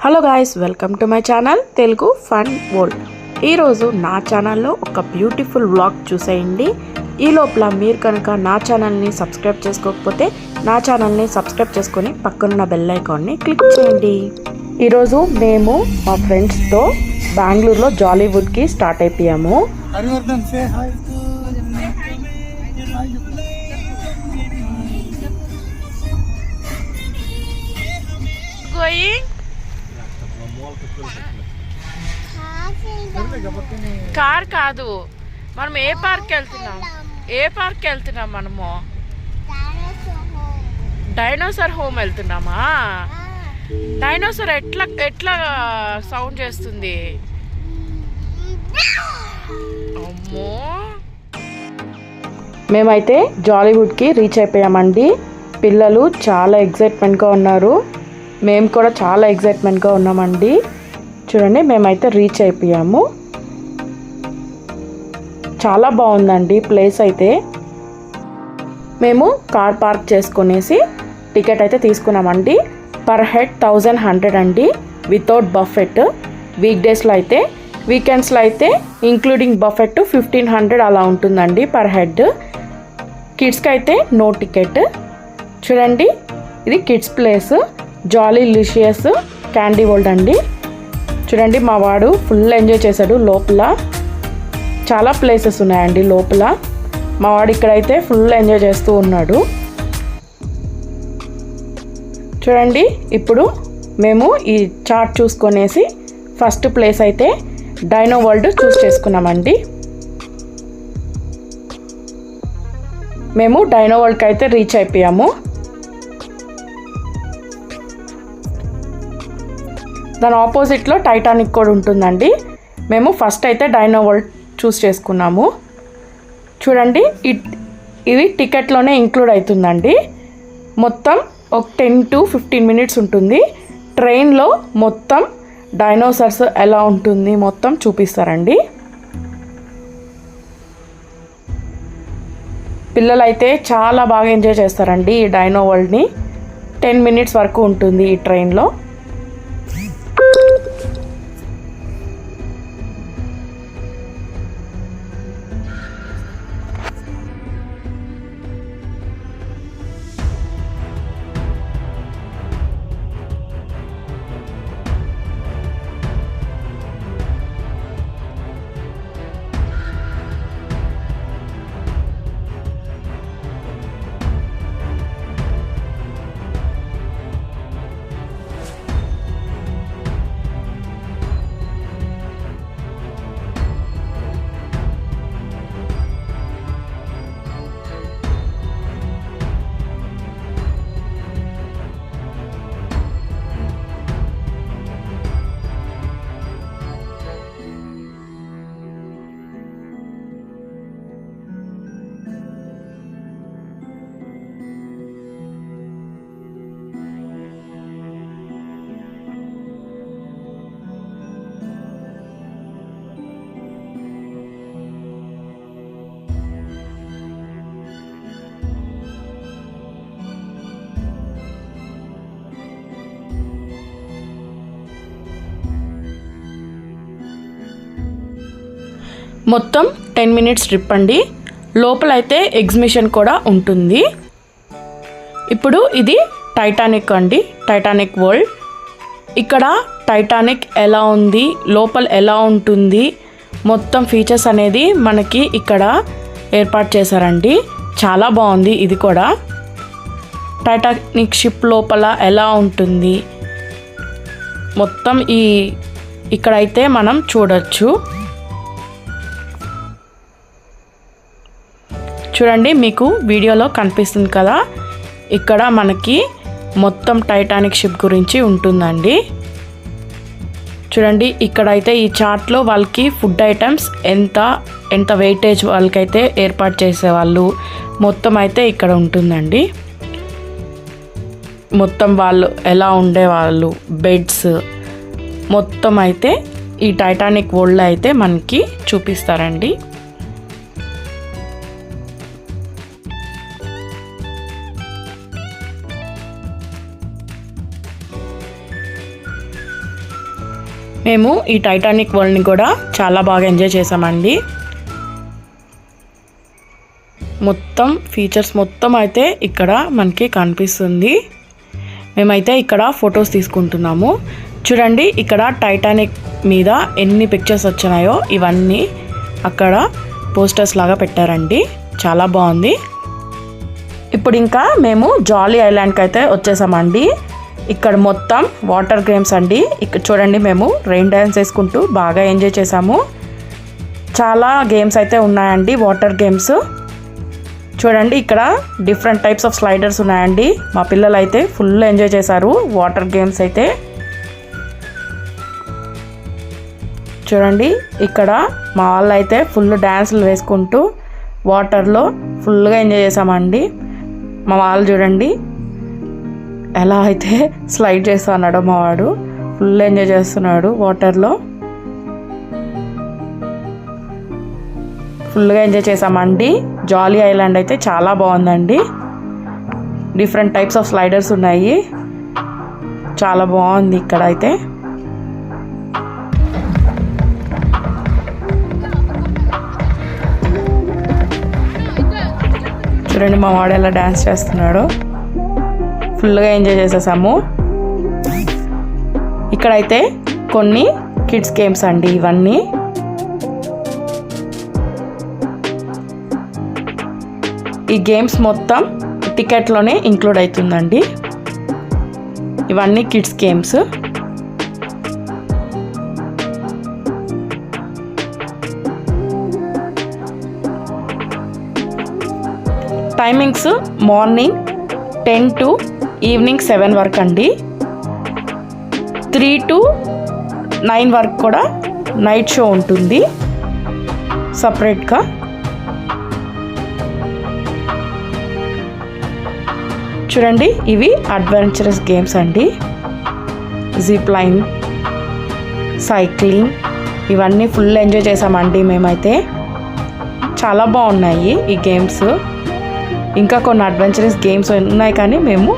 Hello guys, welcome to my channel Telugu fun world. ఈరోజు నా ఛానల్లో ఒక బ్యూటిఫుల్ వ్లాగ్ చూసేయండి. ఈ లోపల మీరు కనుక నా ఛానల్ని సబ్స్క్రైబ్ చేసుకోకపోతే నా ఛానల్ని సబ్స్క్రైబ్ చేసుకొని పక్కనున్న బెల్ ఐకాన్ని క్లిక్ చేయండి. ఈరోజు మేము మా ఫ్రెండ్స్తో బెంగళూరులో జాలీవుడ్కి స్టార్ట్ అయిపోయాము. కార్ కాదు, మనం ఏ పార్క్ వెళ్తున్నాం మనము డైనోసార్ హోమ్ వెళ్తున్నామా? డైనోసార్ ఎట్లా సౌండ్ చేస్తుంది? అమ్మో, మేమైతే జాలీవుడ్కి రీచ్ అయిపోయామండి. పిల్లలు చాలా ఎగ్జైట్మెంట్గా ఉన్నారు, మేము కూడా చాలా ఎగ్జైట్మెంట్గా ఉన్నామండి. చూడండి, మేమైతే రీచ్ అయిపోయాము. చాలా బాగుందండి ప్లేస్ అయితే. మేము కార్ పార్క్ చేసుకునేసి టికెట్ అయితే తీసుకున్నామండి. పర్ హెడ్ 1100 అండి, వితౌట్ బఫెట్. వీక్ డేస్లో అయితే, వీకెండ్స్లో అయితే ఇంక్లూడింగ్ బఫెట్ 1500 అలా ఉంటుందండి పర్ హెడ్. కిడ్స్కి అయితే నో టికెట్. చూడండి, ఇది kids place, Jollylicious candy world అండి. చూడండి, మా వాడు ఫుల్ ఎంజాయ్ చేశాడు. లోపల చాలా ప్లేసెస్ ఉన్నాయండి లోపల. మా వాడు ఇక్కడైతే ఫుల్ ఎంజాయ్ చేస్తూ ఉన్నాడు. చూడండి, ఇప్పుడు మేము ఈ చార్ట్ చూసుకొనేసి ఫస్ట్ ప్లేస్ అయితే డైనో వరల్డ్ చూస్ చేసుకున్నామండి. మేము డైనో వరల్డ్కి అయితే రీచ్ అయిపోయాము. దాని ఆపోజిట్లో టైటానిక్ కూడా ఉంటుందండి. మేము ఫస్ట్ అయితే డైనో వరల్డ్ చూస్ చేసుకున్నాము. చూడండి, ఇది టికెట్లోనే ఇంక్లూడ్ అవుతుందండి. మొత్తం ఒక 10 to 15 మినిట్స్ ఉంటుంది. ట్రైన్లో మొత్తం డైనోసార్స్ ఎలా ఉంటుంది మొత్తం చూపిస్తారండి. పిల్లలైతే చాలా బాగా ఎంజాయ్ చేస్తారండి ఈ డైనో వరల్డ్ని. 10 మినిట్స్ వరకు ఉంటుంది ఈ ట్రైన్లో. మొత్తం 10 మినిట్స్ ట్రిప్ అండి. లోపలైతే ఎగ్జిబిషన్ కూడా ఉంటుంది. ఇప్పుడు ఇది టైటానిక్ అండి, టైటానిక్ వరల్డ్. ఇక్కడ టైటానిక్ ఎలా ఉంది, లోపల ఎలా ఉంటుంది, మొత్తం ఫీచర్స్ అనేది మనకి ఇక్కడ ఏర్పాటు చేశారండి. చాలా బాగుంది ఇది కూడా. టైటానిక్ షిప్ లోపల ఎలా ఉంటుంది మొత్తం ఇక్కడైతే మనం చూడొచ్చు. చూడండి, మీకు వీడియోలో కనిపిస్తుంది కదా, ఇక్కడ మనకి మొత్తం టైటానిక్ షిప్ గురించి ఉంటుందండి. చూడండి, ఇక్కడైతే ఈ చార్ట్లో వాళ్ళకి ఫుడ్ ఐటమ్స్ ఎంత వెయిటేజ్ వాళ్ళకైతే ఏర్పాటు చేసేవాళ్ళు మొత్తం అయితే ఇక్కడ ఉంటుందండి. మొత్తం వాళ్ళు ఎలా ఉండేవాళ్ళు, బెడ్స్ మొత్తం అయితే ఈ టైటానిక్ వరల్డ్లో అయితే మనకి చూపిస్తారండి. మేము ఈ టైటానిక్ వరల్డ్ని కూడా చాలా బాగా ఎంజాయ్ చేసామండి. మొత్తం ఫీచర్స్ మొత్తం అయితే ఇక్కడ మనకి కనిపిస్తుంది. మేమైతే ఇక్కడ ఫొటోస్ తీసుకుంటున్నాము. చూడండి ఇక్కడ టైటానిక్ మీద ఎన్ని పిక్చర్స్ వచ్చినాయో ఇవన్నీ అక్కడ పోస్టర్స్ లాగా పెట్టారండి. చాలా బాగుంది. ఇప్పుడు ఇంకా మేము జాలీ ఐలాండ్కి అయితే వచ్చేసామండి. ఇక్కడ మొత్తం వాటర్ గేమ్స్ అండి. ఇక్కడ చూడండి మేము రెయిన్ డ్యాన్స్ వేసుకుంటూ బాగా ఎంజాయ్ చేసాము. చాలా గేమ్స్ అయితే ఉన్నాయండి, వాటర్ గేమ్స్. చూడండి ఇక్కడ డిఫరెంట్ టైప్స్ ఆఫ్ స్లైడర్స్ ఉన్నాయండి. మా పిల్లలు అయితే ఫుల్ ఎంజాయ్ చేశారు వాటర్ గేమ్స్ అయితే. చూడండి ఇక్కడ మా వాళ్ళు అయితే ఫుల్ డ్యాన్సులు వేసుకుంటూ వాటర్లో ఫుల్గా ఎంజాయ్ చేసామండి. మా వాళ్ళు చూడండి ఎలా అయితే స్లైడ్ చేస్తున్నాడో మా వాడు ఫుల్ ఎంజాయ్ చేస్తున్నాడు వాటర్లో. ఫుల్గా ఎంజాయ్ చేసామండి. జాలీ ఐలాండ్ అయితే చాలా బాగుందండి. డిఫరెంట్ టైప్స్ ఆఫ్ స్లైడర్స్ ఉన్నాయి. చాలా బాగుంది ఇక్కడ అయితే. చూడండి మా వాడు ఎలా డ్యాన్స్ చేస్తున్నాడు. ఫుల్గా ఎంజాయ్ చేసేసాము. ఇక్కడైతే కొన్ని కిడ్స్ గేమ్స్ అండి ఇవన్నీ. ఈ గేమ్స్ మొత్తం టికెట్లోనే ఇంక్లూడ్ అవుతుందండి. ఇవన్నీ kids games. Timings morning 10 to evening 7 వరకు అండి. 3 to 9 వరకు కూడా నైట్ షో ఉంటుంది సపరేట్గా. చూడండి ఇవి అడ్వెంచరస్ గేమ్స్ అండి. జిప్ లైన్, సైక్లింగ్ ఇవన్నీ ఫుల్ ఎంజాయ్ చేసామండి మేమైతే. చాలా బాగున్నాయి ఈ గేమ్స్. ఇంకా కొన్ని అడ్వెంచరస్ గేమ్స్ ఉన్నాయి కానీ మేము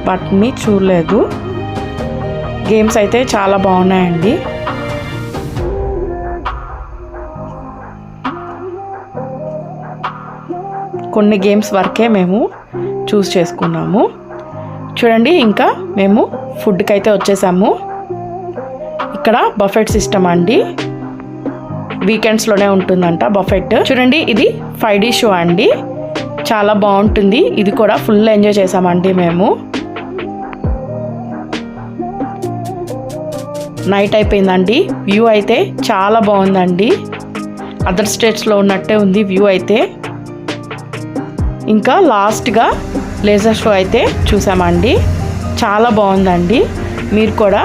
వాటిని చూడలేదు. గేమ్స్ అయితే చాలా బాగున్నాయండి. కొన్ని గేమ్స్ వరకే మేము చూస్ చేసుకున్నాము. చూడండి ఇంకా మేము ఫుడ్కి అయితే వచ్చేసాము. ఇక్కడ బఫెట్ సిస్టమ్ అండి. వీకెండ్స్లోనే ఉంటుందంట బఫెట్. చూడండి ఇది 5D షో అండి. చాలా బాగుంటుంది. ఇది కూడా ఫుల్ ఎంజాయ్ చేసామండి మేము. నైట్ అయిపోయిందండి. వ్యూ అయితే చాలా బాగుందండి. అదర్ స్టేట్స్లో ఉన్నట్టే ఉంది వ్యూ అయితే. ఇంకా లాస్ట్గా లేజర్ షో అయితే చూసామండి. చాలా బాగుందండి. మీరు కూడా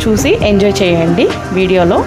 చూసి ఎంజాయ్ చేయండి వీడియోలో.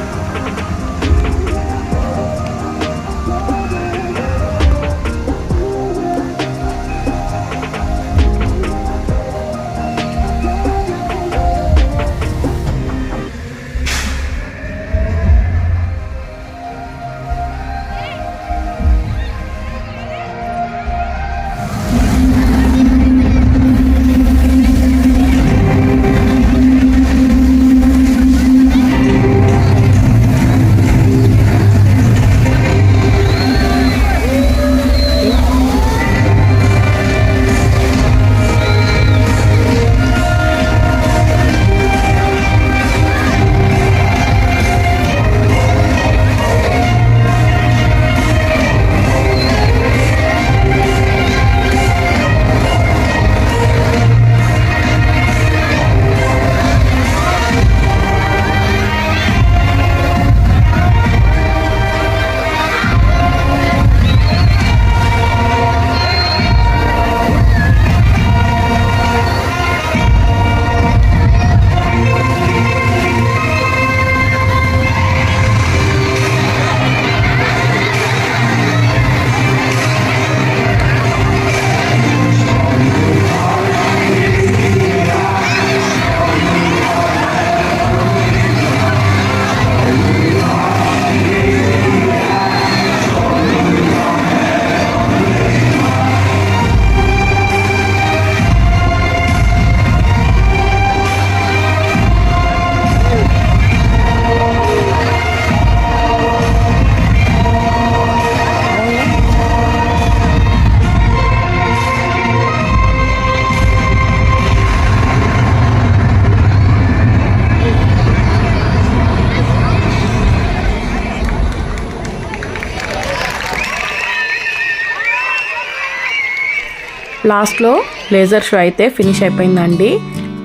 లాస్ట్లో లేజర్ షో అయితే ఫినిష్ అయిపోయిందండి.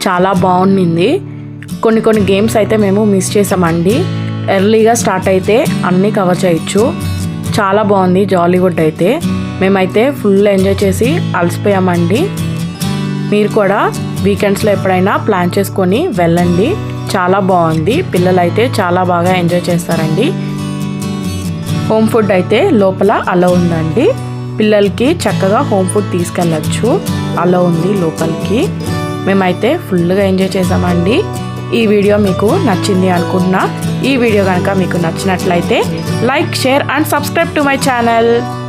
చాలా బాగుండింది. కొన్ని గేమ్స్ అయితే మేము మిస్ చేసామండి. ఎర్లీగా స్టార్ట్ అయితే అన్నీ కవర్ చేయొచ్చు. చాలా బాగుంది జాలీవుడ్ అయితే. మేమైతే ఫుల్ ఎంజాయ్ చేసి అలసిపోయామండి. మీరు కూడా వీకెండ్స్లో ఎప్పుడైనా ప్లాన్ చేసుకొని వెళ్ళండి. చాలా బాగుంది. పిల్లలైతే చాలా బాగా ఎంజాయ్ చేస్తారండి. హోమ్ ఫుడ్ అయితే లోపల అలో ఉందండి. పిల్లలకి చక్కగా హోమ్ ఫుడ్ తీసుకెళ్ళచ్చు. అలో ఉంది లోపలికి. మేమైతే ఫుల్గా ఎంజాయ్ చేసామండి. ఈ వీడియో మీకు నచ్చింది అనుకుంటున్నా. ఈ వీడియో కనుక మీకు నచ్చినట్లయితే like, share and subscribe to my channel.